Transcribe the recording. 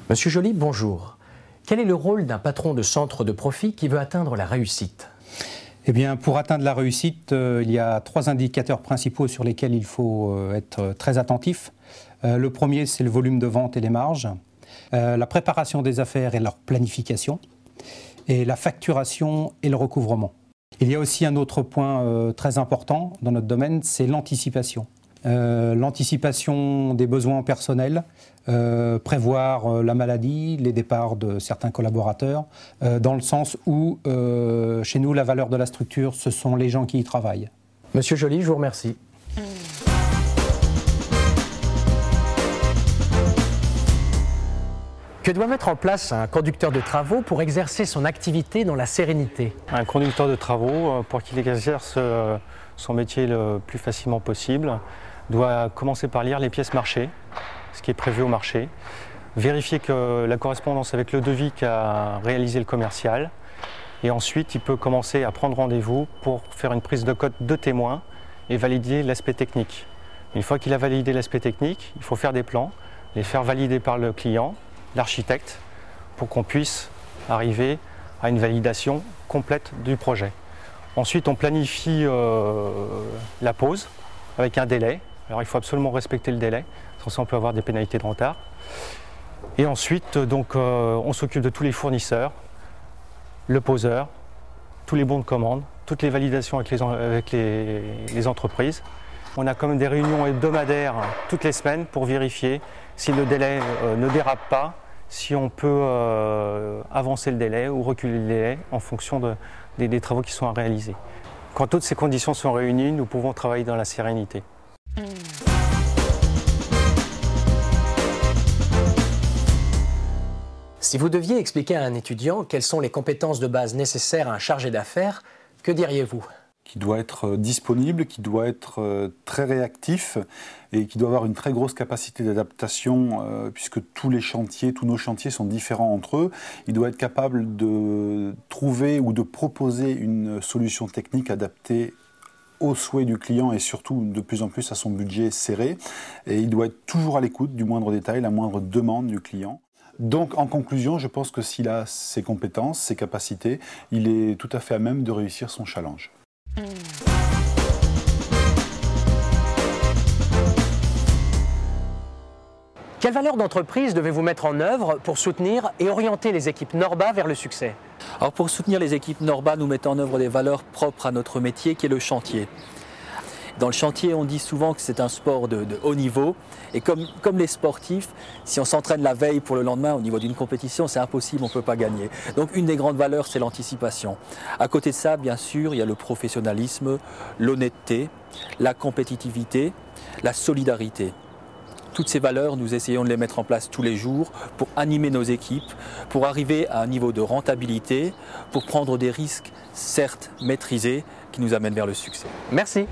Monsieur Joly, bonjour. Quel est le rôle d'un patron de centre de profit qui veut atteindre la réussite? Eh bien, pour atteindre la réussite, il y a 3 indicateurs principaux sur lesquels il faut être très attentif. Le premier, c'est le volume de vente et les marges, la préparation des affaires et leur planification, et la facturation et le recouvrement. Il y a aussi un autre point très important dans notre domaine, c'est l'anticipation. L'anticipation des besoins personnels, prévoir la maladie, les départs de certains collaborateurs, dans le sens où, chez nous, la valeur de la structure, ce sont les gens qui y travaillent. Monsieur Joly, je vous remercie. Que doit mettre en place un conducteur de travaux pour exercer son activité dans la sérénité? Un conducteur de travaux, pour qu'il exerce son métier le plus facilement possible, doit commencer par lire les pièces marché, ce qui est prévu au marché, vérifier que la correspondance avec le devis qu'a réalisé le commercial, et ensuite il peut commencer à prendre rendez-vous pour faire une prise de cote de témoin et valider l'aspect technique. Une fois qu'il a validé l'aspect technique, il faut faire des plans, les faire valider par le client, l'architecte, pour qu'on puisse arriver à une validation complète du projet. Ensuite, on planifie la pose avec un délai. Alors, il faut absolument respecter le délai, sinon on peut avoir des pénalités de retard. Et ensuite, donc, on s'occupe de tous les fournisseurs, le poseur, tous les bons de commande, toutes les validations avec les entreprises. On a quand même des réunions hebdomadaires toutes les semaines pour vérifier si le délai ne dérape pas, si on peut avancer le délai ou reculer le délai en fonction des travaux qui sont à réaliser. Quand toutes ces conditions sont réunies, nous pouvons travailler dans la sérénité. Si vous deviez expliquer à un étudiant quelles sont les compétences de base nécessaires à un chargé d'affaires, que diriez-vous? Qui doit être disponible, qui doit être très réactif et qui doit avoir une très grosse capacité d'adaptation puisque tous les chantiers, tous nos chantiers sont différents entre eux. Il doit être capable de trouver ou de proposer une solution technique adaptée aux souhaits du client et surtout de plus en plus à son budget serré. Et il doit être toujours à l'écoute du moindre détail, la moindre demande du client. Donc en conclusion, je pense que s'il a ses compétences, ses capacités, il est tout à fait à même de réussir son challenge. Quelles valeurs d'entreprise devez-vous mettre en œuvre pour soutenir et orienter les équipes Norba vers le succès? Alors pour soutenir les équipes Norba, nous mettons en œuvre des valeurs propres à notre métier qui est le chantier. Dans le chantier, on dit souvent que c'est un sport de haut niveau et comme les sportifs, si on s'entraîne la veille pour le lendemain au niveau d'une compétition, c'est impossible, on ne peut pas gagner. Donc une des grandes valeurs, c'est l'anticipation. À côté de ça, bien sûr, il y a le professionnalisme, l'honnêteté, la compétitivité, la solidarité. Toutes ces valeurs, nous essayons de les mettre en place tous les jours pour animer nos équipes, pour arriver à un niveau de rentabilité, pour prendre des risques, certes maîtrisés, qui nous amènent vers le succès. Merci.